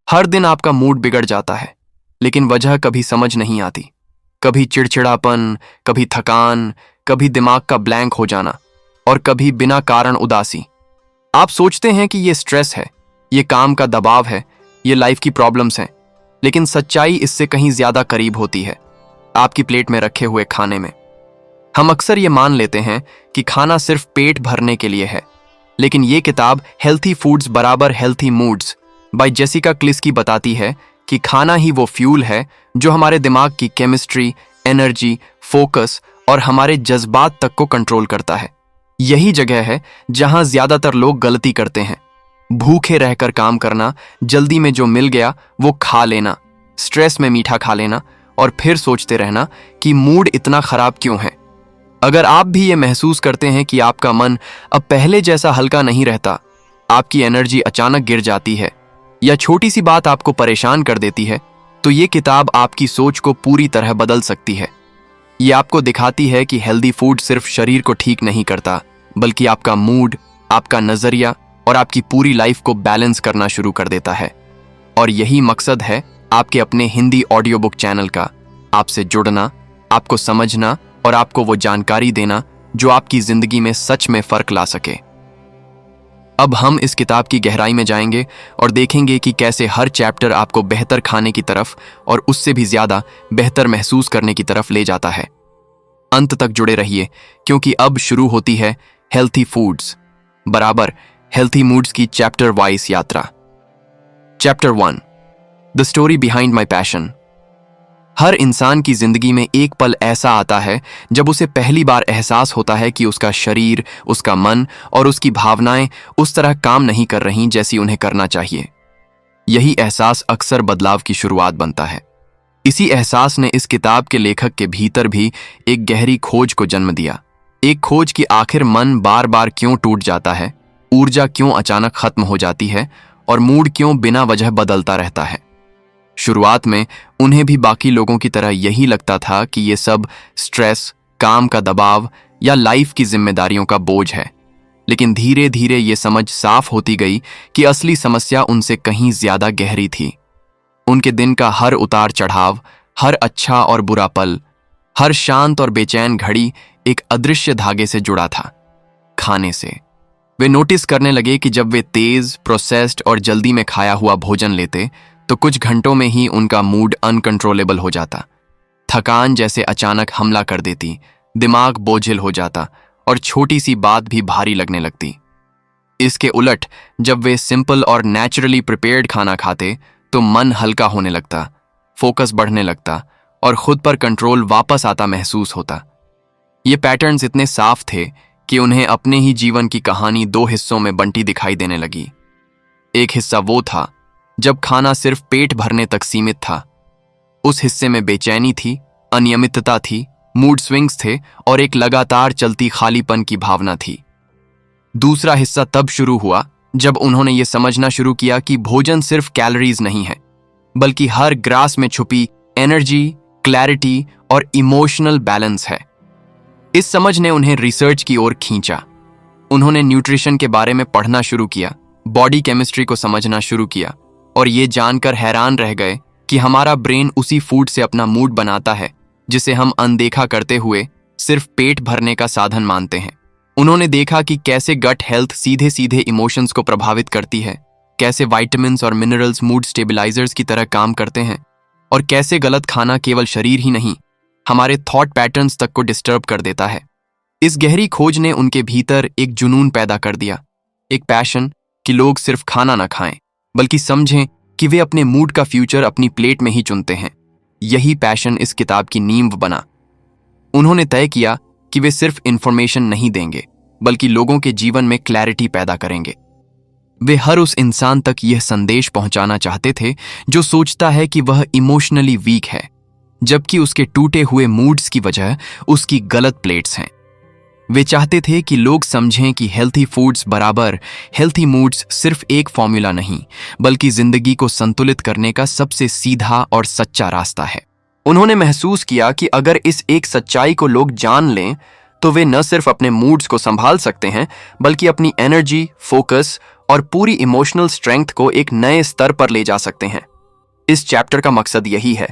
हर दिन आपका मूड बिगड़ जाता है, लेकिन वजह कभी समझ नहीं आती। कभी चिड़चिड़ापन, कभी थकान, कभी दिमाग का ब्लैंक हो जाना और कभी बिना कारण उदासी। आप सोचते हैं कि ये स्ट्रेस है, ये काम का दबाव है, ये लाइफ की प्रॉब्लम्स हैं, लेकिन सच्चाई इससे कहीं ज्यादा करीब होती है, आपकी प्लेट में रखे हुए खाने में। हम अक्सर ये मान लेते हैं कि खाना सिर्फ पेट भरने के लिए है, लेकिन ये किताब हेल्थी फूड्स बराबर हेल्थी मूड्स बाय जेसिका क्लिस्की बताती है कि खाना ही वो फ्यूल है जो हमारे दिमाग की केमिस्ट्री, एनर्जी, फोकस और हमारे जज्बात तक को कंट्रोल करता है। यही जगह है जहां ज्यादातर लोग गलती करते हैं। भूखे रहकर काम करना, जल्दी में जो मिल गया वो खा लेना, स्ट्रेस में मीठा खा लेना और फिर सोचते रहना कि मूड इतना खराब क्यों है। अगर आप भी ये महसूस करते हैं कि आपका मन अब पहले जैसा हल्का नहीं रहता, आपकी एनर्जी अचानक गिर जाती है या छोटी सी बात आपको परेशान कर देती है, तो ये किताब आपकी सोच को पूरी तरह बदल सकती है। ये आपको दिखाती है कि हेल्दी फूड सिर्फ शरीर को ठीक नहीं करता, बल्कि आपका मूड, आपका नजरिया और आपकी पूरी लाइफ को बैलेंस करना शुरू कर देता है। और यही मकसद है आपके अपने हिंदी ऑडियो बुक चैनल का, आपसे जुड़ना, आपको समझना और आपको वो जानकारी देना जो आपकी जिंदगी में सच में फर्क ला सके। अब हम इस किताब की गहराई में जाएंगे और देखेंगे कि कैसे हर चैप्टर आपको बेहतर खाने की तरफ और उससे भी ज्यादा बेहतर महसूस करने की तरफ ले जाता है। अंत तक जुड़े रहिए, क्योंकि अब शुरू होती है हेल्थी फूड्स बराबर हेल्थी मूड्स की चैप्टर वाइज यात्रा। Chapter 1, the story behind my passion. हर इंसान की जिंदगी में एक पल ऐसा आता है जब उसे पहली बार एहसास होता है कि उसका शरीर, उसका मन और उसकी भावनाएं उस तरह काम नहीं कर रही जैसी उन्हें करना चाहिए। यही एहसास अक्सर बदलाव की शुरुआत बनता है। इसी एहसास ने इस किताब के लेखक के भीतर भी एक गहरी खोज को जन्म दिया। एक खोज कि आखिर मन बार बार क्यों टूट जाता है, ऊर्जा क्यों अचानक खत्म हो जाती है और मूड क्यों बिना वजह बदलता रहता है। शुरुआत में उन्हें भी बाकी लोगों की तरह यही लगता था कि ये सब स्ट्रेस, काम का दबाव या लाइफ की जिम्मेदारियों का बोझ है। लेकिन धीरे धीरे ये समझ साफ होती गई कि असली समस्या उनसे कहीं ज्यादा गहरी थी। उनके दिन का हर उतार चढ़ाव, हर अच्छा और बुरा पल, हर शांत और बेचैन घड़ी एक अदृश्य धागे से जुड़ा था, खाने से। वे नोटिस करने लगे कि जब वे तेज, प्रोसेस्ड और जल्दी में खाया हुआ भोजन लेते तो कुछ घंटों में ही उनका मूड अनकंट्रोलेबल हो जाता। थकान जैसे अचानक हमला कर देती, दिमाग बोझिल हो जाता और छोटी सी बात भी भारी लगने लगती। इसके उलट जब वे सिंपल और नेचुरली प्रिपेयर्ड खाना खाते तो मन हल्का होने लगता, फोकस बढ़ने लगता और खुद पर कंट्रोल वापस आता महसूस होता। ये पैटर्न्स इतने साफ थे कि उन्हें अपने ही जीवन की कहानी 2 हिस्सों में बंटी दिखाई देने लगी। एक हिस्सा वो था जब खाना सिर्फ पेट भरने तक सीमित था। उस हिस्से में बेचैनी थी, अनियमितता थी, मूड स्विंग्स थे और एक लगातार चलती खालीपन की भावना थी। दूसरा हिस्सा तब शुरू हुआ जब उन्होंने ये समझना शुरू किया कि भोजन सिर्फ कैलोरीज नहीं है, बल्कि हर ग्रास में छुपी एनर्जी, क्लैरिटी और इमोशनल बैलेंस है। इस समझ ने उन्हें रिसर्च की ओर खींचा। उन्होंने न्यूट्रिशन के बारे में पढ़ना शुरू किया, बॉडी केमिस्ट्री को समझना शुरू किया और ये जानकर हैरान रह गए कि हमारा ब्रेन उसी फूड से अपना मूड बनाता है जिसे हम अनदेखा करते हुए सिर्फ पेट भरने का साधन मानते हैं। उन्होंने देखा कि कैसे गट हेल्थ सीधे सीधे इमोशंस को प्रभावित करती है, कैसे विटामिन्स और मिनरल्स मूड स्टेबलाइजर्स की तरह काम करते हैं और कैसे गलत खाना केवल शरीर ही नहीं, हमारे थॉट पैटर्न्स तक को डिस्टर्ब कर देता है। इस गहरी खोज ने उनके भीतर एक जुनून पैदा कर दिया, एक पैशन कि लोग सिर्फ खाना ना खाएं, बल्कि समझें कि वे अपने मूड का फ्यूचर अपनी प्लेट में ही चुनते हैं। यही पैशन इस किताब की नींव बना। उन्होंने तय किया कि वे सिर्फ इंफॉर्मेशन नहीं देंगे, बल्कि लोगों के जीवन में क्लैरिटी पैदा करेंगे। वे हर उस इंसान तक यह संदेश पहुंचाना चाहते थे जो सोचता है कि वह इमोशनली वीक है, जबकि उसके टूटे हुए मूड्स की वजह उसकी गलत प्लेट्स हैं। वे चाहते थे कि लोग समझें कि हेल्थी फूड्स बराबर हेल्थी मूड्स सिर्फ एक फॉर्मूला नहीं, बल्कि जिंदगी को संतुलित करने का सबसे सीधा और सच्चा रास्ता है। उन्होंने महसूस किया कि अगर इस एक सच्चाई को लोग जान लें तो वे न सिर्फ अपने मूड्स को संभाल सकते हैं बल्कि अपनी एनर्जी, फोकस और पूरी इमोशनल स्ट्रेंथ को एक नए स्तर पर ले जा सकते हैं। इस चैप्टर का मकसद यही है,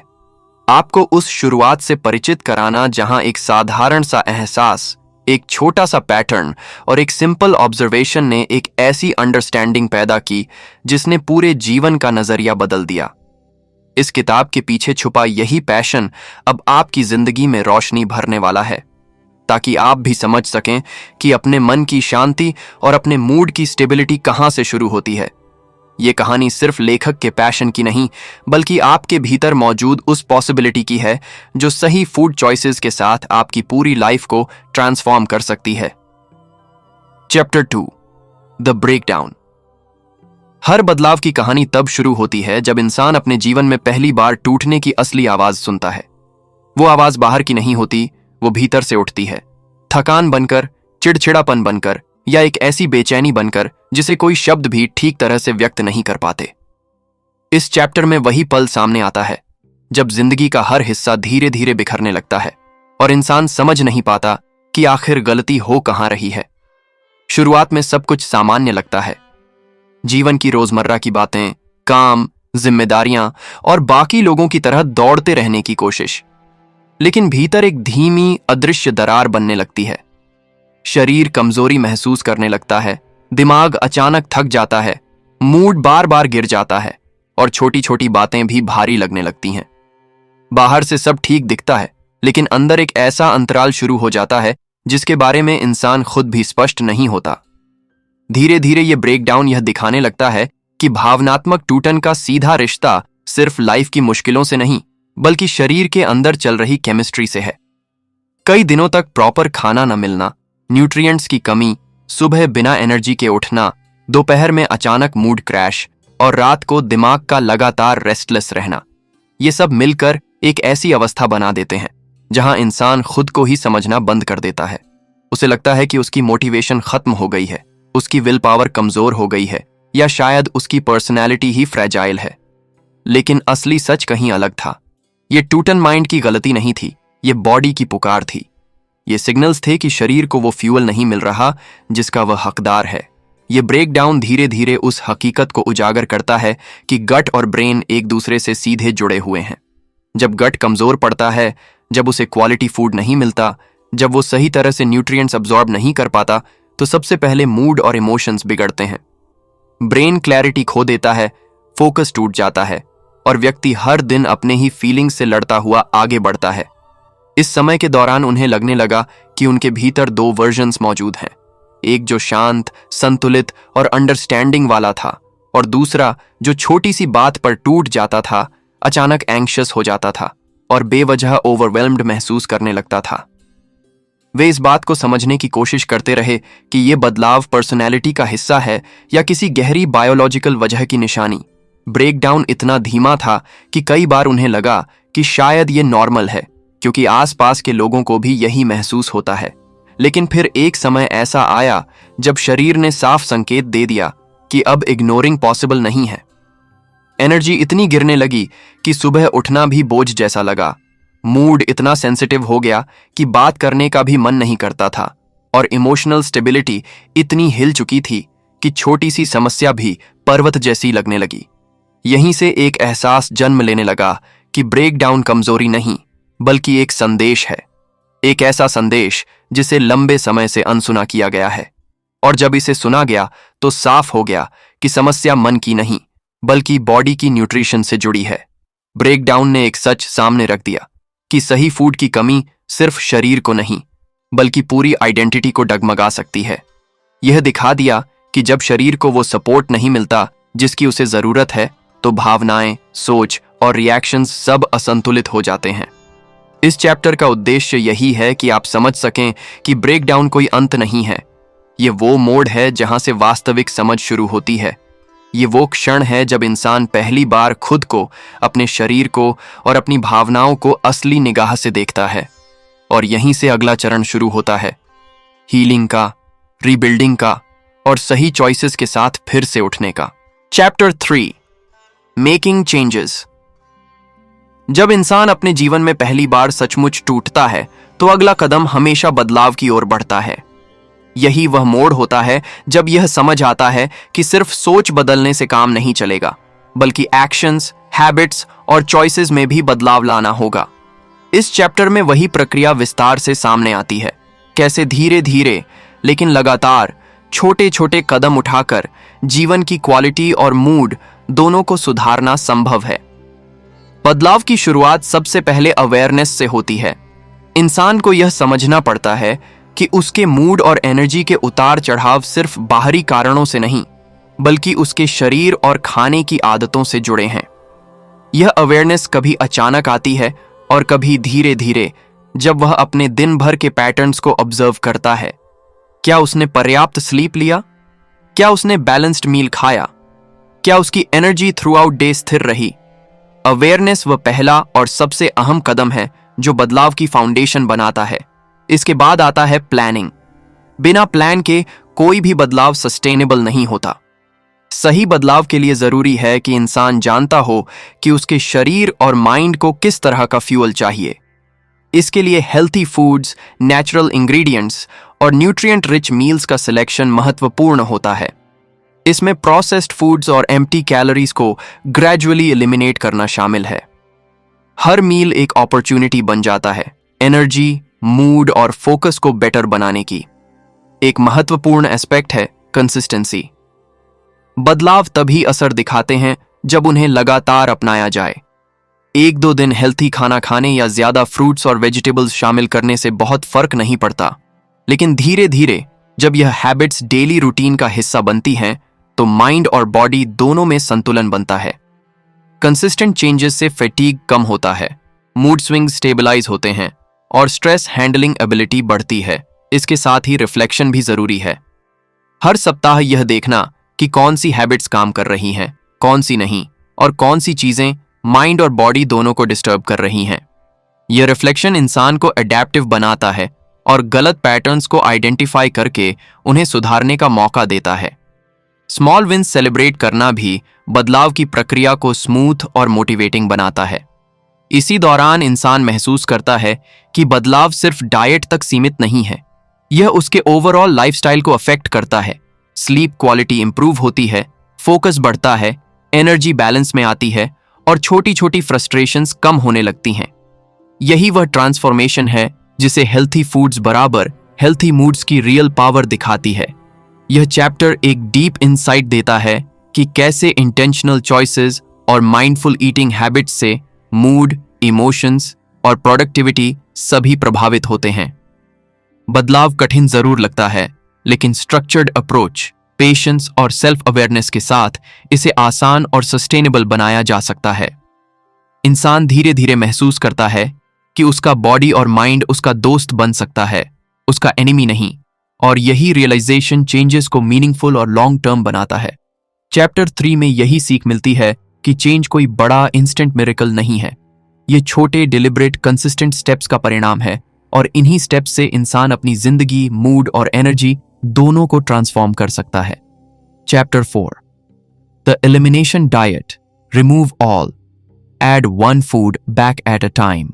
आपको उस शुरुआत से परिचित कराना जहां एक साधारण सा एहसास, एक छोटा सा पैटर्न और एक सिंपल ऑब्जर्वेशन ने एक ऐसी अंडरस्टैंडिंग पैदा की जिसने पूरे जीवन का नजरिया बदल दिया। इस किताब के पीछे छुपा यही पैशन अब आपकी जिंदगी में रोशनी भरने वाला है, ताकि आप भी समझ सकें कि अपने मन की शांति और अपने मूड की स्टेबिलिटी कहां से शुरू होती है। ये कहानी सिर्फ लेखक के पैशन की नहीं, बल्कि आपके भीतर मौजूद उस पॉसिबिलिटी की है जो सही फूड चॉइसेस के साथ आपकी पूरी लाइफ को ट्रांसफॉर्म कर सकती है। Chapter 2, the breakdown. हर बदलाव की कहानी तब शुरू होती है जब इंसान अपने जीवन में पहली बार टूटने की असली आवाज सुनता है। वो आवाज बाहर की नहीं होती, वो भीतर से उठती है, थकान बनकर, चिड़चिड़ापन बनकर या एक ऐसी बेचैनी बनकर जिसे कोई शब्द भी ठीक तरह से व्यक्त नहीं कर पाते। इस चैप्टर में वही पल सामने आता है जब जिंदगी का हर हिस्सा धीरे धीरे बिखरने लगता है और इंसान समझ नहीं पाता कि आखिर गलती हो कहां रही है। शुरुआत में सब कुछ सामान्य लगता है, जीवन की रोजमर्रा की बातें, काम, जिम्मेदारियां और बाकी लोगों की तरह दौड़ते रहने की कोशिश। लेकिन भीतर एक धीमी अदृश्य दरार बनने लगती है। शरीर कमजोरी महसूस करने लगता है, दिमाग अचानक थक जाता है, मूड बार बार गिर जाता है और छोटी छोटी बातें भी भारी लगने लगती हैं। बाहर से सब ठीक दिखता है, लेकिन अंदर एक ऐसा अंतराल शुरू हो जाता है जिसके बारे में इंसान खुद भी स्पष्ट नहीं होता। धीरे धीरे ये ब्रेकडाउन यह दिखाने लगता है कि भावनात्मक टूटन का सीधा रिश्ता सिर्फ लाइफ की मुश्किलों से नहीं, बल्कि शरीर के अंदर चल रही केमिस्ट्री से है। कई दिनों तक प्रॉपर खाना न मिलना, न्यूट्रिएंट्स की कमी, सुबह बिना एनर्जी के उठना, दोपहर में अचानक मूड क्रैश और रात को दिमाग का लगातार रेस्टलेस रहना, ये सब मिलकर एक ऐसी अवस्था बना देते हैं जहां इंसान खुद को ही समझना बंद कर देता है। उसे लगता है कि उसकी मोटिवेशन खत्म हो गई है, उसकी विल पावर कमजोर हो गई है या शायद उसकी पर्सनैलिटी ही फ्रेजाइल है। लेकिन असली सच कहीं अलग था। ये टूटन माइंड की गलती नहीं थी, ये बॉडी की पुकार थी। ये सिग्नल्स थे कि शरीर को वो फ्यूल नहीं मिल रहा जिसका वह हकदार है। ये ब्रेकडाउन धीरे धीरे उस हकीकत को उजागर करता है कि गट और ब्रेन एक दूसरे से सीधे जुड़े हुए हैं। जब गट कमजोर पड़ता है, जब उसे क्वालिटी फूड नहीं मिलता, जब वो सही तरह से न्यूट्रिएंट्स अब्सॉर्ब नहीं कर पाता, तो सबसे पहले मूड और इमोशंस बिगड़ते हैं। ब्रेन क्लैरिटी खो देता है, फोकस टूट जाता है और व्यक्ति हर दिन अपने ही फीलिंग्स से लड़ता हुआ आगे बढ़ता है। इस समय के दौरान उन्हें लगने लगा कि उनके भीतर दो वर्जन्स मौजूद हैं, एक जो शांत, संतुलित और अंडरस्टैंडिंग वाला था, और दूसरा जो छोटी सी बात पर टूट जाता था, अचानक एंग्शियस हो जाता था और बेवजह ओवरवेल्म्ड महसूस करने लगता था। वे इस बात को समझने की कोशिश करते रहे कि ये बदलाव पर्सनैलिटी का हिस्सा है या किसी गहरी बायोलॉजिकल वजह की निशानी। ब्रेकडाउन इतना धीमा था कि कई बार उन्हें लगा कि शायद ये नॉर्मल है, क्योंकि आसपास के लोगों को भी यही महसूस होता है। लेकिन फिर एक समय ऐसा आया जब शरीर ने साफ संकेत दे दिया कि अब इग्नोरिंग पॉसिबल नहीं है। एनर्जी इतनी गिरने लगी कि सुबह उठना भी बोझ जैसा लगा। मूड इतना सेंसिटिव हो गया कि बात करने का भी मन नहीं करता था, और इमोशनल स्टेबिलिटी इतनी हिल चुकी थी कि छोटी सी समस्या भी पर्वत जैसी लगने लगी। यहीं से एक एहसास जन्म लेने लगा कि ब्रेकडाउन कमजोरी नहीं, बल्कि एक संदेश है, एक ऐसा संदेश जिसे लंबे समय से अनसुना किया गया है। और जब इसे सुना गया तो साफ हो गया कि समस्या मन की नहीं, बल्कि बॉडी की न्यूट्रिशन से जुड़ी है। ब्रेकडाउन ने एक सच सामने रख दिया कि सही फूड की कमी सिर्फ शरीर को नहीं, बल्कि पूरी आइडेंटिटी को डगमगा सकती है। यह दिखा दिया कि जब शरीर को वो सपोर्ट नहीं मिलता जिसकी उसे जरूरत है, तो भावनाएं, सोच और रिएक्शंस सब असंतुलित हो जाते हैं। इस चैप्टर का उद्देश्य यही है कि आप समझ सकें कि ब्रेकडाउन कोई अंत नहीं है। ये वो मोड़ है जहां से वास्तविक समझ शुरू होती है। ये वो क्षण है जब इंसान पहली बार खुद को, अपने शरीर को और अपनी भावनाओं को असली निगाह से देखता है। और यहीं से अगला चरण शुरू होता है, हीलिंग का, रीबिल्डिंग का और सही चॉइसेस के साथ फिर से उठने का। Chapter 3, making changes. जब इंसान अपने जीवन में पहली बार सचमुच टूटता है तो अगला कदम हमेशा बदलाव की ओर बढ़ता है। यही वह मोड़ होता है जब यह समझ आता है कि सिर्फ सोच बदलने से काम नहीं चलेगा, बल्कि एक्शंस, हैबिट्स और चॉइसेस में भी बदलाव लाना होगा। इस चैप्टर में वही प्रक्रिया विस्तार से सामने आती है, कैसे धीरे धीरे लेकिन लगातार छोटे छोटे कदम उठाकर जीवन की क्वालिटी और मूड दोनों को सुधारना संभव है। बदलाव की शुरुआत सबसे पहले अवेयरनेस से होती है। इंसान को यह समझना पड़ता है कि उसके मूड और एनर्जी के उतार चढ़ाव सिर्फ बाहरी कारणों से नहीं, बल्कि उसके शरीर और खाने की आदतों से जुड़े हैं। यह अवेयरनेस कभी अचानक आती है और कभी धीरे धीरे, जब वह अपने दिन भर के पैटर्न्स को ऑब्जर्व करता है। क्या उसने पर्याप्त स्लीप लिया? क्या उसने बैलेंस्ड मील खाया? क्या उसकी एनर्जी थ्रू आउट डे स्थिर रही? अवेयरनेस वह पहला और सबसे अहम कदम है जो बदलाव की फाउंडेशन बनाता है। इसके बाद आता है प्लानिंग। बिना प्लान के कोई भी बदलाव सस्टेनेबल नहीं होता। सही बदलाव के लिए जरूरी है कि इंसान जानता हो कि उसके शरीर और माइंड को किस तरह का फ्यूल चाहिए। इसके लिए हेल्थी फूड्स, नेचुरल इंग्रेडिएंट्स और न्यूट्रिएंट रिच मील्स का सिलेक्शन महत्वपूर्ण होता है। इसमें प्रोसेस्ड फूड्स और एम्प्टी कैलोरीज को ग्रेजुअली एलिमिनेट करना शामिल है। हर मील एक अपॉर्चुनिटी बन जाता है एनर्जी, मूड और फोकस को बेटर बनाने की। एक महत्वपूर्ण एस्पेक्ट है कंसिस्टेंसी। बदलाव तभी असर दिखाते हैं जब उन्हें लगातार अपनाया जाए। 1-2 दिन हेल्थी खाना खाने या ज्यादा फ्रूट्स और वेजिटेबल्स शामिल करने से बहुत फर्क नहीं पड़ता, लेकिन धीरे धीरे जब यह हैबिट्स डेली रूटीन का हिस्सा बनती हैं तो माइंड और बॉडी दोनों में संतुलन बनता है। कंसिस्टेंट चेंजेस से फैटीग कम होता है, मूड स्विंग स्टेबलाइज होते हैं और स्ट्रेस हैंडलिंग एबिलिटी बढ़ती है। इसके साथ ही रिफ्लेक्शन भी जरूरी है। हर सप्ताह यह देखना कि कौन सी हैबिट्स काम कर रही हैं, कौन सी नहीं, और कौन सी चीजें माइंड और बॉडी दोनों को डिस्टर्ब कर रही हैं। यह रिफ्लेक्शन इंसान को एडेप्टिव बनाता है और गलत पैटर्न्स को आइडेंटिफाई करके उन्हें सुधारने का मौका देता है। स्मॉल विन्स सेलिब्रेट करना भी बदलाव की प्रक्रिया को स्मूथ और मोटिवेटिंग बनाता है। इसी दौरान इंसान महसूस करता है कि बदलाव सिर्फ डाइट तक सीमित नहीं है, यह उसके ओवरऑल लाइफस्टाइल को अफेक्ट करता है। स्लीप क्वालिटी इंप्रूव होती है, फोकस बढ़ता है, एनर्जी बैलेंस में आती है और छोटी छोटी फ्रस्ट्रेशंस कम होने लगती हैं। यही वह ट्रांसफॉर्मेशन है जिसे हेल्थी फूड्स बराबर हेल्थी मूड्स की रियल पावर दिखाती है। यह चैप्टर एक डीप इंसाइट देता है कि कैसे इंटेंशनल चॉइसेस और माइंडफुल ईटिंग हैबिट्स से मूड, इमोशंस और प्रोडक्टिविटी सभी प्रभावित होते हैं। बदलाव कठिन जरूर लगता है, लेकिन स्ट्रक्चर्ड अप्रोच, पेशेंस और सेल्फ अवेयरनेस के साथ इसे आसान और सस्टेनेबल बनाया जा सकता है। इंसान धीरे धीरे महसूस करता है कि उसका बॉडी और माइंड उसका दोस्त बन सकता है, उसका एनिमी नहीं, और यही रियलाइजेशन चेंजेस को मीनिंगफुल और लॉन्ग टर्म बनाता है। चैप्टर 3 में यही सीख मिलती है कि चेंज कोई बड़ा इंस्टेंट मिरेकल नहीं है, ये छोटे डिलिबरेट कंसिस्टेंट स्टेप्स का परिणाम है, और इन्हीं स्टेप्स से इंसान अपनी जिंदगी, मूड और एनर्जी दोनों को ट्रांसफॉर्म कर सकता है। Chapter 4, the elimination diet, remove all, add one food back at a time.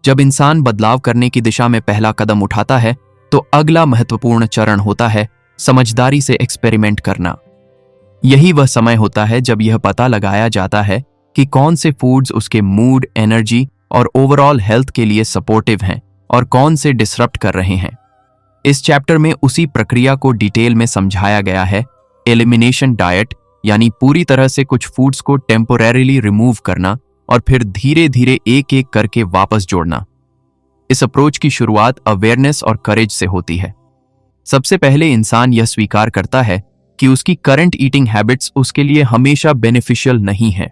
जब इंसान बदलाव करने की दिशा में पहला कदम उठाता है तो अगला महत्वपूर्ण चरण होता है समझदारी से एक्सपेरिमेंट करना। यही वह समय होता है जब यह पता लगाया जाता है कि कौन से फूड्स उसके मूड, एनर्जी और ओवरऑल हेल्थ के लिए सपोर्टिव हैं और कौन से डिसरप्ट कर रहे हैं। इस चैप्टर में उसी प्रक्रिया को डिटेल में समझाया गया है। एलिमिनेशन डाइट यानी पूरी तरह से कुछ फूड्स को टेम्पोरेरीली रिमूव करना और फिर धीरे धीरे एक एक करके वापस जोड़ना। इस अप्रोच की शुरुआत अवेयरनेस और करेज से होती है। सबसे पहले इंसान यह स्वीकार करता है कि उसकी करंट ईटिंग हैबिट्स उसके लिए हमेशा बेनिफिशियल नहीं है।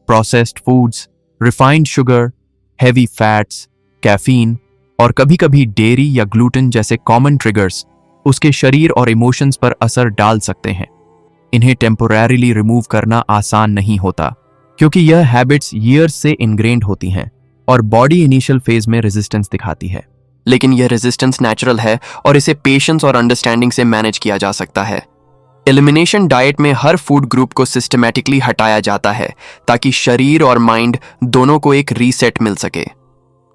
Processed foods, refined sugar, heavy fats, caffeine और कभी-कभी डेयरी या ग्लूटेन जैसे कॉमन ट्रिगर्स उसके शरीर और इमोशंस पर असर डाल सकते हैं। इन्हें टेम्पोरेरीली रिमूव करना आसान नहीं होता, क्योंकि यह हैबिट्स ईयर्स से इनग्रेन्ड होती हैं और बॉडी इनिशियल फेज में रेजिस्टेंस दिखाती है। लेकिन यह रेजिस्टेंस नेचुरल है और इसे पेशेंस और अंडरस्टैंडिंग से मैनेज किया जा सकता है। एलिमिनेशन डाइट में हर फूड ग्रुप को सिस्टमैटिकली हटाया जाता है ताकि शरीर और माइंड दोनों को एक रीसेट मिल सके।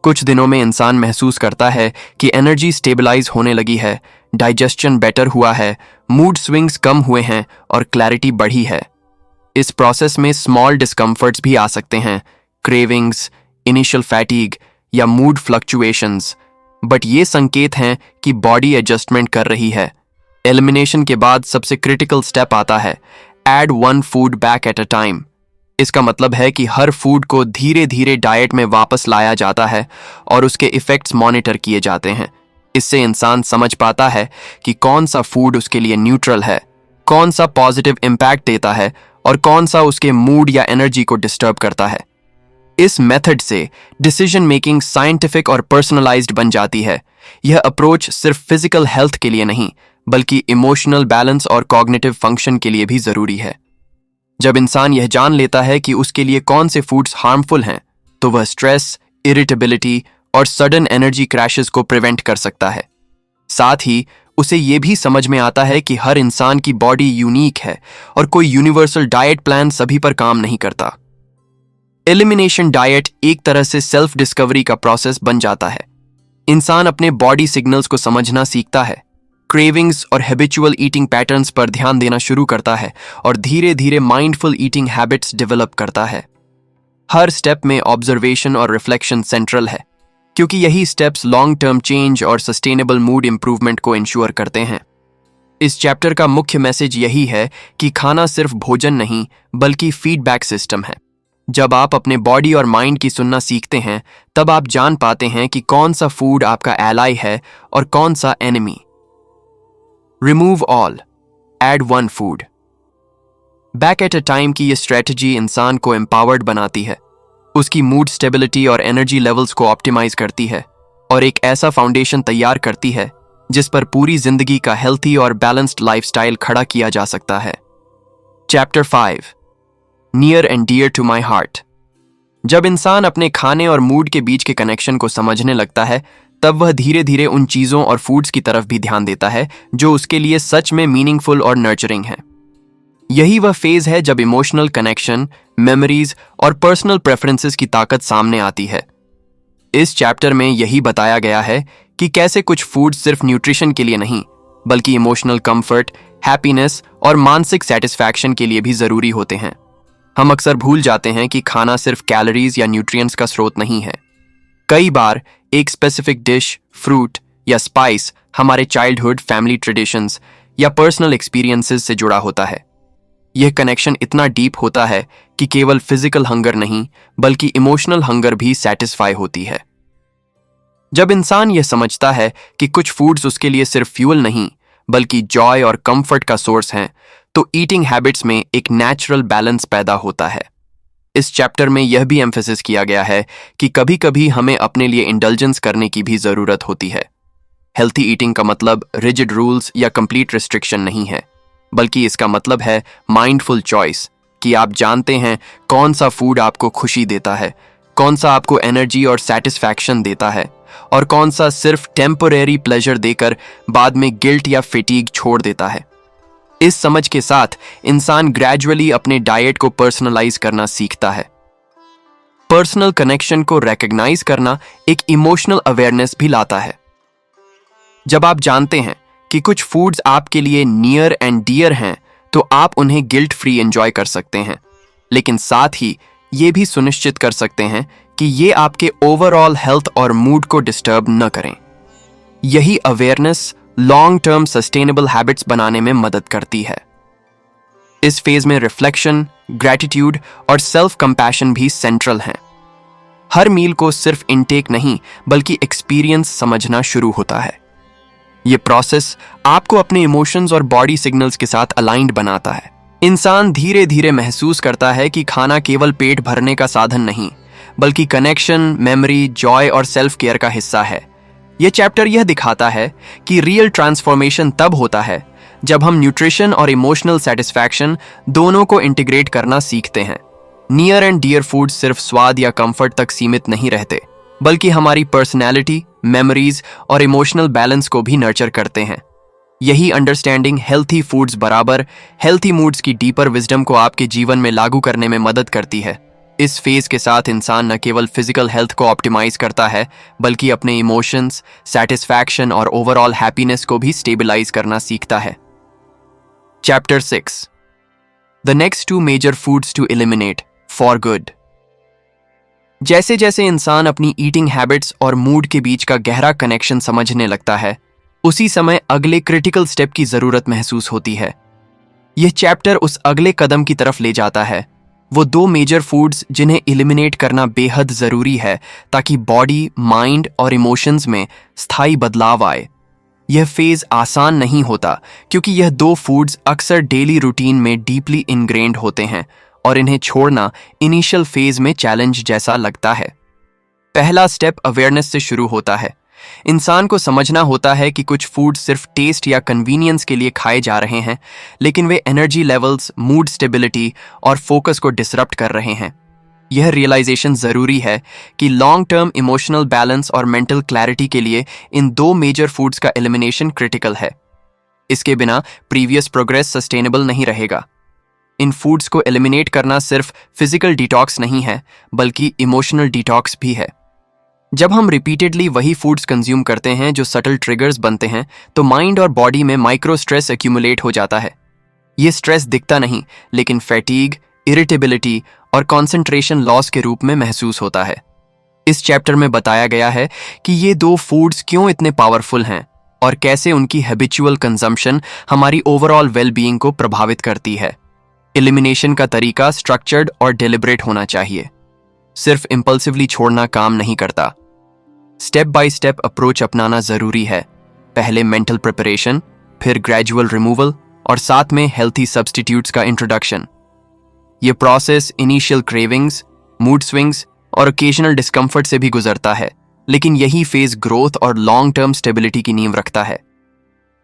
कुछ दिनों में इंसान महसूस करता है कि एनर्जी स्टेबलाइज होने लगी है, डाइजेशन बेटर हुआ है, मूड स्विंग्स कम हुए हैं और क्लैरिटी बढ़ी है। इस प्रोसेस में स्मॉल डिस्कम्फर्ट्स भी आ सकते हैं, क्रेविंग्स, इनिशियल फैटीग या मूड फ्लक्चुएशंस, बट ये संकेत हैं कि बॉडी एडजस्टमेंट कर रही है। एलिमिनेशन के बाद सबसे क्रिटिकल स्टेप आता है, add one food back at a time. इसका मतलब है कि हर फूड को धीरे धीरे डाइट में वापस लाया जाता है और उसके इफेक्ट्स मॉनिटर किए जाते हैं। इससे इंसान समझ पाता है कि कौन सा फूड उसके लिए न्यूट्रल है, कौन सा पॉजिटिव इम्पैक्ट देता है और कौन सा उसके मूड या एनर्जी को डिस्टर्ब करता है। इस मेथड से डिसीजन मेकिंग साइंटिफिक और पर्सनलाइज्ड बन जाती है। यह अप्रोच सिर्फ फिजिकल हेल्थ के लिए नहीं बल्कि इमोशनल बैलेंस और कॉग्निटिव फंक्शन के लिए भी जरूरी है। जब इंसान यह जान लेता है कि उसके लिए कौन से फूड्स हार्मफुल हैं, तो वह स्ट्रेस, इरिटेबिलिटी और सडन एनर्जी क्रैशेस को प्रिवेंट कर सकता है। साथ ही उसे यह भी समझ में आता है कि हर इंसान की बॉडी यूनिक है और कोई यूनिवर्सल डाइट प्लान सभी पर काम नहीं करता। एलिमिनेशन डाइट एक तरह से सेल्फ डिस्कवरी का प्रोसेस बन जाता है। इंसान अपने बॉडी सिग्नल्स को समझना सीखता है, क्रेविंग्स और हैबिचुअल ईटिंग पैटर्न्स पर ध्यान देना शुरू करता है और धीरे धीरे माइंडफुल ईटिंग हैबिट्स डेवलप करता है। हर स्टेप में ऑब्जर्वेशन और रिफ्लेक्शन सेंट्रल है, क्योंकि यही स्टेप्स लॉन्ग टर्म चेंज और सस्टेनेबल मूड इंप्रूवमेंट को इंश्योर करते हैं। इस चैप्टर का मुख्य मैसेज यही है कि खाना सिर्फ भोजन नहीं बल्कि फीडबैक सिस्टम है। जब आप अपने बॉडी और माइंड की सुनना सीखते हैं, तब आप जान पाते हैं कि कौन सा फूड आपका एलाई है और कौन सा enemy. Remove all, add one food back at a time की यह स्ट्रेटजी इंसान को एम्पावर्ड बनाती है, उसकी मूड स्टेबिलिटी और एनर्जी लेवल्स को ऑप्टिमाइज करती है और एक ऐसा फाउंडेशन तैयार करती है जिस पर पूरी जिंदगी का हेल्थी और बैलेंस्ड लाइफस्टाइल खड़ा किया जा सकता है। Chapter 5, near and dear to my heart. जब इंसान अपने खाने और मूड के बीच के कनेक्शन को समझने लगता है, तब वह धीरे धीरे उन चीजों और फूड्स की तरफ भी ध्यान देता है जो उसके लिए सच में मीनिंगफुल और नर्चरिंग है। यही वह फेज है जब इमोशनल कनेक्शन, मेमोरीज और पर्सनल प्रेफरेंसेस की ताकत सामने आती है। इस चैप्टर में यही बताया गया है कि कैसे कुछ फूड सिर्फ न्यूट्रिशन के लिए नहीं बल्कि इमोशनल कंफर्ट, हैप्पीनेस और मानसिक सेटिस्फैक्शन के लिए भी जरूरी होते हैं। हम अक्सर भूल जाते हैं कि खाना सिर्फ कैलोरीज या न्यूट्रिएंट्स का स्रोत नहीं है। कई बार एक स्पेसिफिक डिश, फ्रूट या स्पाइस हमारे चाइल्डहुड, फैमिली ट्रेडिशंस या पर्सनल एक्सपीरियंसेस से जुड़ा होता है। यह कनेक्शन इतना डीप होता है कि केवल फिजिकल हंगर नहीं बल्कि इमोशनल हंगर भी सेटिस्फाई होती है। जब इंसान यह समझता है कि कुछ फूड्स उसके लिए सिर्फ फ्यूल नहीं बल्कि जॉय और कंफर्ट का सोर्स हैं, तो ईटिंग हैबिट्स में एक नेचुरल बैलेंस पैदा होता है। इस चैप्टर में यह भी एम्फेसिस किया गया है कि कभी कभी हमें अपने लिए इंडल्जेंस करने की भी जरूरत होती है। हेल्थी ईटिंग का मतलब रिजिड रूल्स या कंप्लीट रिस्ट्रिक्शन नहीं है, बल्कि इसका मतलब है माइंडफुल चॉइस, कि आप जानते हैं कौन सा फूड आपको खुशी देता है, कौन सा आपको एनर्जी और सेटिस्फैक्शन देता है और कौन सा सिर्फ टेम्परेरी प्लेजर देकर बाद में गिल्ट या फैटीग छोड़ देता है। इस समझ के साथ इंसान ग्रेजुअली अपने डाइट को पर्सनलाइज करना सीखता है। पर्सनल कनेक्शन को रिकॉग्नाइज करना एक इमोशनल अवेयरनेस भी लाता है। जब आप जानते हैं कि कुछ फूड्स आपके लिए नियर एंड डियर हैं, तो आप उन्हें गिल्ट फ्री एंजॉय कर सकते हैं, लेकिन साथ ही ये भी सुनिश्चित कर सकते हैं कि ये आपके ओवरऑल हेल्थ और मूड को डिस्टर्ब न करें। यही awareness long term sustainable habits बनाने में मदद करती है। इस फेज में रिफ्लेक्शन, ग्रैटिट्यूड और सेल्फ कंपैशन भी सेंट्रल हैं। हर मील को सिर्फ इनटेक नहीं बल्कि एक्सपीरियंस समझना शुरू होता है। यह प्रोसेस आपको अपने इमोशंस और बॉडी सिग्नल्स के साथ अलाइंड बनाता है। इंसान धीरे धीरे महसूस करता है कि खाना केवल पेट भरने का साधन नहीं बल्कि कनेक्शन, मेमोरी, जॉय और सेल्फ केयर का हिस्सा है। यह चैप्टर यह दिखाता है कि रियल ट्रांसफॉर्मेशन तब होता है जब हम न्यूट्रिशन और इमोशनल सेटिस्फैक्शन दोनों को इंटीग्रेट करना सीखते हैं। नियर एंड डियर फूड सिर्फ स्वाद या कंफर्ट तक सीमित नहीं रहते, बल्कि हमारी पर्सनैलिटी, मेमोरीज और इमोशनल बैलेंस को भी नर्चर करते हैं। यही अंडरस्टैंडिंग हेल्थी फूड्स बराबर हेल्थी मूड्स की डीपर विजडम को आपके जीवन में लागू करने में मदद करती है। इस फेज के साथ इंसान न केवल फिजिकल हेल्थ को ऑप्टिमाइज करता है, बल्कि अपने इमोशंस, सेटिस्फैक्शन और ओवरऑल हैप्पीनेस को भी स्टेबलाइज करना सीखता है। Chapter 6 the next 2 major foods to eliminate for good. जैसे जैसे इंसान अपनी ईटिंग हैबिट्स और मूड के बीच का गहरा कनेक्शन समझने लगता है, उसी समय अगले क्रिटिकल स्टेप की जरूरत महसूस होती है। यह चैप्टर उस अगले कदम की तरफ ले जाता है, वो 2 मेजर फूड्स जिन्हें एलिमिनेट करना बेहद जरूरी है ताकि बॉडी, माइंड और इमोशंस में स्थायी बदलाव आए। यह फेज आसान नहीं होता क्योंकि यह 2 फूड्स अक्सर डेली रूटीन में डीपली इनग्रेन्ड होते हैं और इन्हें छोड़ना इनिशियल फेज में चैलेंज जैसा लगता है। पहला स्टेप अवेयरनेस से शुरू होता है। इंसान को समझना होता है कि कुछ फूड सिर्फ टेस्ट या कन्वीनियंस के लिए खाए जा रहे हैं, लेकिन वे एनर्जी लेवल्स, मूड स्टेबिलिटी और फोकस को डिसरप्ट कर रहे हैं। यह रियलाइजेशन जरूरी है कि लॉन्ग टर्म इमोशनल बैलेंस और मेंटल क्लैरिटी के लिए इन 2 मेजर फूड्स का एलिमिनेशन क्रिटिकल है। इसके बिना प्रीवियस प्रोग्रेस सस्टेनेबल नहीं रहेगा। इन फूड्स को एलिमिनेट करना सिर्फ फिजिकल डिटॉक्स नहीं है, बल्कि इमोशनल डिटॉक्स भी है। जब हम रिपीटेडली वही फूड्स कंज्यूम करते हैं जो सटल ट्रिगर्स बनते हैं, तो माइंड और बॉडी में माइक्रो स्ट्रेस एक्यूमुलेट हो जाता है। ये स्ट्रेस दिखता नहीं, लेकिन फैटीग, इरिटेबिलिटी और कंसंट्रेशन लॉस के रूप में महसूस होता है। इस चैप्टर में बताया गया है कि ये 2 फूड्स क्यों इतने पावरफुल हैं और कैसे उनकी हैबिचुअल कंजम्पशन हमारी ओवरऑल वेलबीइंग को प्रभावित करती है। एलिमिनेशन का तरीका स्ट्रक्चर्ड और डेलिब्रेट होना चाहिए। सिर्फ इंपल्सिवली छोड़ना काम नहीं करता। स्टेप बाय स्टेप अप्रोच अपनाना जरूरी है। पहले मेंटल प्रिपरेशन, फिर ग्रेजुअल रिमूवल और साथ में हेल्थी सब्स्टिट्यूट्स का इंट्रोडक्शन। यह process initial cravings, mood swings और ओकेजनल डिस्कम्फर्ट से भी गुजरता है, लेकिन यही फेज ग्रोथ और लॉन्ग टर्म स्टेबिलिटी की नींव रखता है।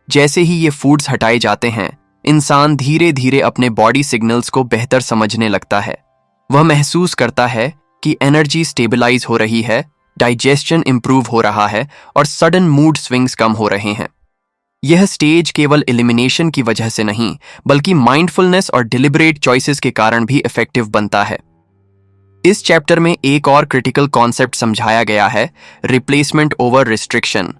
जैसे ही ये फूड्स हटाए जाते हैं, इंसान धीरे धीरे अपने बॉडी सिग्नल्स को बेहतर समझने लगता है। वह महसूस करता है कि एनर्जी स्टेबलाइज हो रही है, डाइजेशन इंप्रूव हो रहा है और सडन मूड स्विंग्स कम हो रहे हैं। यह स्टेज केवल एलिमिनेशन की वजह से नहीं, बल्कि माइंडफुलनेस और डिलिबरेट चॉइसेस के कारण भी इफेक्टिव बनता है। इस चैप्टर में एक और क्रिटिकल कॉन्सेप्ट समझाया गया है, रिप्लेसमेंट ओवर रिस्ट्रिक्शन।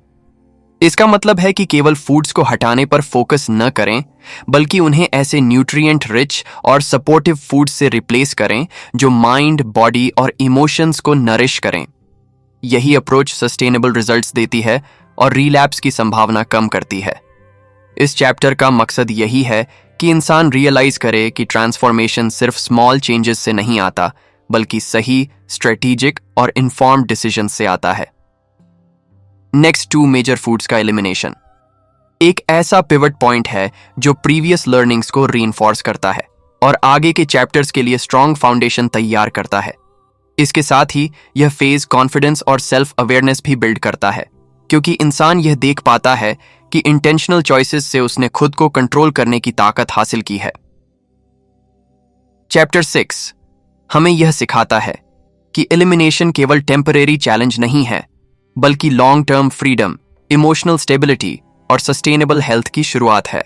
इसका मतलब है कि केवल फूड्स को हटाने पर फोकस न करें, बल्कि उन्हें ऐसे न्यूट्रिएंट रिच और सपोर्टिव फूड्स से रिप्लेस करें जो माइंड, बॉडी और इमोशंस को नरिश करें। यही अप्रोच सस्टेनेबल रिजल्ट्स देती है और रिलैप्स की संभावना कम करती है। इस चैप्टर का मकसद यही है कि इंसान रियलाइज करे कि ट्रांसफॉर्मेशन सिर्फ स्मॉल चेंजेस से नहीं आता, बल्कि सही, स्ट्रेटेजिक और इन्फॉर्म्ड डिसीजन से आता है। नेक्स्ट 2 मेजर फूड्स का एलिमिनेशन एक ऐसा पिवट पॉइंट है जो प्रीवियस लर्निंग्स को रीइंफोर्स करता है और आगे के चैप्टर्स के लिए स्ट्रॉन्ग फाउंडेशन तैयार करता है। इसके साथ ही यह फेज कॉन्फिडेंस और सेल्फ अवेयरनेस भी बिल्ड करता है, क्योंकि इंसान यह देख पाता है कि इंटेंशनल चॉइसेस से उसने खुद को कंट्रोल करने की ताकत हासिल की है। चैप्टर 6 हमें यह सिखाता है कि एलिमिनेशन केवल टेम्परेरी चैलेंज नहीं है, बल्कि long term freedom, emotional stability और सस्टेनेबल हेल्थ की शुरुआत है।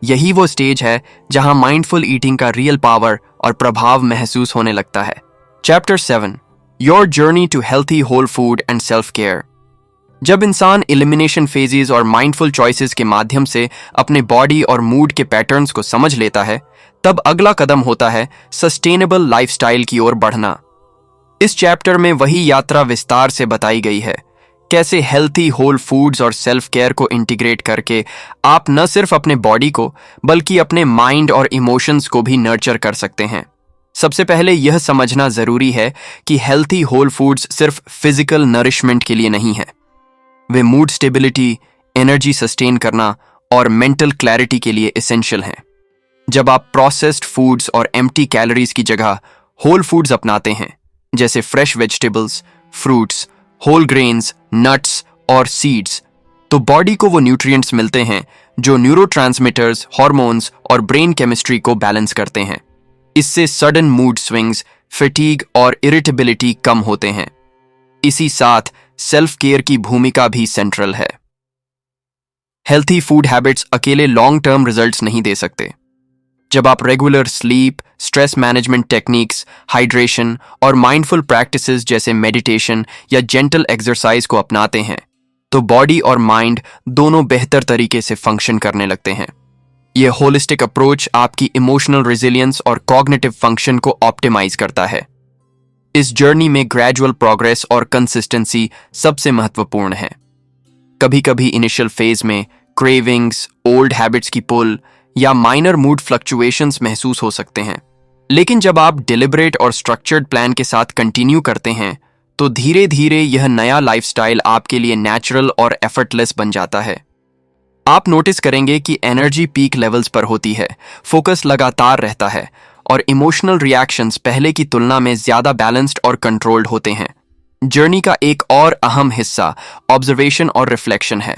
यही वो स्टेज है जहां माइंडफुल ईटिंग का रियल पावर और प्रभाव महसूस होने लगता है। Chapter 7 your journey to healthy whole food and self care. जब इंसान एलिमिनेशन फेजेस और माइंडफुल चॉइसेस के माध्यम से अपने बॉडी और मूड के पैटर्न्स को समझ लेता है, तब अगला कदम होता है सस्टेनेबल लाइफस्टाइल की ओर बढ़ना। इस चैप्टर में वही यात्रा विस्तार से बताई गई है, कैसे हेल्थी होल फूड्स और सेल्फ केयर को इंटीग्रेट करके आप न सिर्फ अपने बॉडी को, बल्कि अपने माइंड और इमोशंस को भी नर्चर कर सकते हैं। सबसे पहले यह समझना जरूरी है कि हेल्थी होल फूड्स सिर्फ फिजिकल नरिशमेंट के लिए नहीं है, वे मूड स्टेबिलिटी, एनर्जी सस्टेन करना और मेंटल क्लैरिटी के लिए एसेंशियल हैं। जब आप प्रोसेस्ड फूड्स और एम्प्टी कैलोरीज की जगह होल फूड्स अपनाते हैं, जैसे fresh vegetables, fruits, whole grains, nuts और सीड्स, तो बॉडी को वो न्यूट्रिएंट्स मिलते हैं जो न्यूरोट्रांसमीटर्स, हार्मोन्स और ब्रेन केमिस्ट्री को बैलेंस करते हैं। इससे सडन मूड स्विंग्स, फटीग और इरिटेबिलिटी कम होते हैं। इसी साथ सेल्फ केयर की भूमिका भी सेंट्रल है। हेल्थी फूड हैबिट्स अकेले लॉन्ग टर्म रिजल्ट्स नहीं दे सकते। जब आप regular sleep, stress management techniques, hydration और माइंडफुल प्रैक्टिसेस जैसे मेडिटेशन या जेंटल एक्सरसाइज को अपनाते हैं, तो बॉडी और माइंड दोनों बेहतर तरीके से फंक्शन करने लगते हैं। यह होलिस्टिक अप्रोच आपकी इमोशनल रेजिलियंस और कॉग्निटिव फंक्शन को ऑप्टिमाइज करता है। इस जर्नी में ग्रेजुअल प्रोग्रेस और कंसिस्टेंसी सबसे महत्वपूर्ण है। कभी कभी इनिशियल फेज में क्रेविंग्स, ओल्ड हैबिट्स की पुल या माइनर मूड फ्लक्चुएशंस महसूस हो सकते हैं, लेकिन जब आप डिलिबरेट और स्ट्रक्चर्ड प्लान के साथ कंटिन्यू करते हैं, तो धीरे धीरे यह नया लाइफस्टाइल आपके लिए नेचुरल और एफर्टलेस बन जाता है। आप नोटिस करेंगे कि एनर्जी पीक लेवल्स पर होती है, फोकस लगातार रहता है और इमोशनल रिएक्शंस पहले की तुलना में ज्यादा बैलेंस्ड और कंट्रोल्ड होते हैं। जर्नी का एक और अहम हिस्सा ऑब्जर्वेशन और रिफ्लेक्शन है।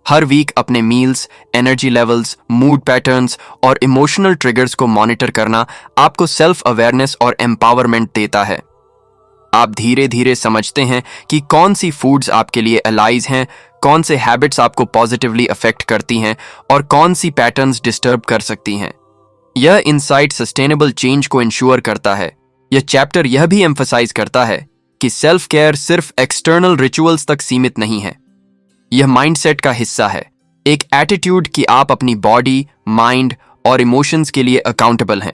हर वीक अपने meals, energy levels, mood patterns और इमोशनल ट्रिगर्स को मॉनिटर करना आपको सेल्फ अवेयरनेस और एम्पावरमेंट देता है। आप धीरे धीरे समझते हैं कि कौन सी फूड्स आपके लिए अलाइज हैं, कौन से हैबिट्स आपको पॉजिटिवली अफेक्ट करती हैं और कौन सी पैटर्न्स डिस्टर्ब कर सकती हैं। यह इनसाइट सस्टेनेबल चेंज को इंश्योर करता है। यह चैप्टर यह भी एम्फसाइज करता है कि सेल्फ केयर सिर्फ एक्सटर्नल रिचुअल्स तक सीमित नहीं है। यह माइंडसेट का हिस्सा है, एक एटीट्यूड कि आप अपनी बॉडी, माइंड और इमोशंस के लिए अकाउंटेबल हैं।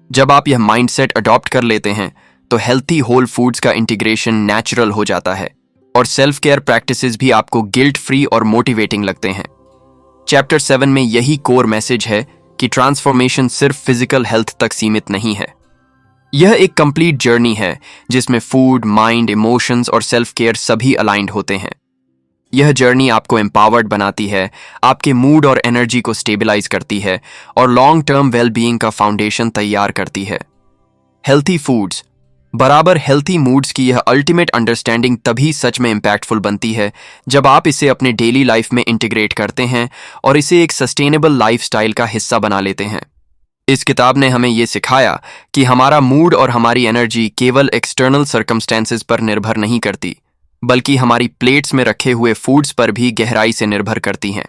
जब आप यह माइंडसेट अडॉप्ट कर लेते हैं, तो हेल्थी होल फूड्स का इंटीग्रेशन नेचुरल हो जाता है और सेल्फ केयर प्रैक्टिसेस भी आपको गिल्ट फ्री और मोटिवेटिंग लगते हैं। चैप्टर 7 में यही कोर मैसेज है कि ट्रांसफॉर्मेशन सिर्फ फिजिकल हेल्थ तक सीमित नहीं है। यह एक कंप्लीट जर्नी है जिसमें फूड, माइंड, इमोशंस और सेल्फ केयर सभी अलाइंड होते हैं। यह जर्नी आपको एम्पावर्ड बनाती है, आपके मूड और एनर्जी को स्टेबलाइज करती है और लॉन्ग टर्म वेलबीइंग का फाउंडेशन तैयार करती है। हेल्थी फूड्स बराबर हेल्थी मूड्स की यह अल्टीमेट अंडरस्टैंडिंग तभी सच में इम्पैक्टफुल बनती है जब आप इसे अपने डेली लाइफ में इंटीग्रेट करते हैं और इसे एक सस्टेनेबल लाइफस्टाइल का हिस्सा बना लेते हैं। इस किताब ने हमें यह सिखाया कि हमारा मूड और हमारी एनर्जी केवल एक्सटर्नल सर्कमस्टेंसेस पर निर्भर नहीं करती, बल्कि हमारी प्लेट्स में रखे हुए फूड्स पर भी गहराई से निर्भर करती हैं।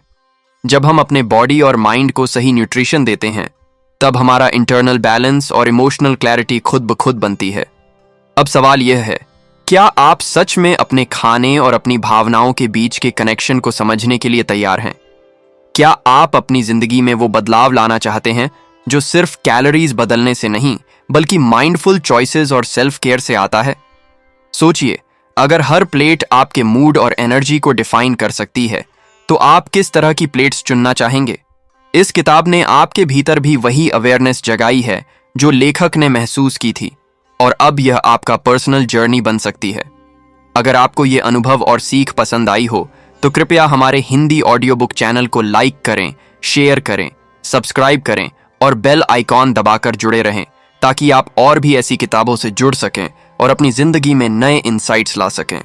जब हम अपने बॉडी और माइंड को सही न्यूट्रिशन देते हैं, तब हमारा इंटरनल बैलेंस और इमोशनल क्लैरिटी खुद ब खुद बनती है। अब सवाल यह है, क्या आप सच में अपने खाने और अपनी भावनाओं के बीच के कनेक्शन को समझने के लिए तैयार हैं? क्या आप अपनी जिंदगी में वो बदलाव लाना चाहते हैं जो सिर्फ कैलोरीज बदलने से नहीं, बल्कि माइंडफुल चॉइसेस और सेल्फ केयर से आता है? सोचिए, अगर हर प्लेट आपके मूड और एनर्जी को डिफाइन कर सकती है, तो आप किस तरह की प्लेट्स चुनना चाहेंगे? इस किताब ने आपके भीतर भी वही अवेयरनेस जगाई है जो लेखक ने महसूस की थी, और अब यह आपका पर्सनल जर्नी बन सकती है। अगर आपको ये अनुभव और सीख पसंद आई हो, तो कृपया हमारे हिंदी ऑडियो बुक चैनल को लाइक करें, शेयर करें, सब्सक्राइब करें और बेल आइकॉन दबाकर जुड़े रहें, ताकि आप और भी ऐसी किताबों से जुड़ सकें और अपनी जिंदगी में नए इंसाइट्स ला सकें।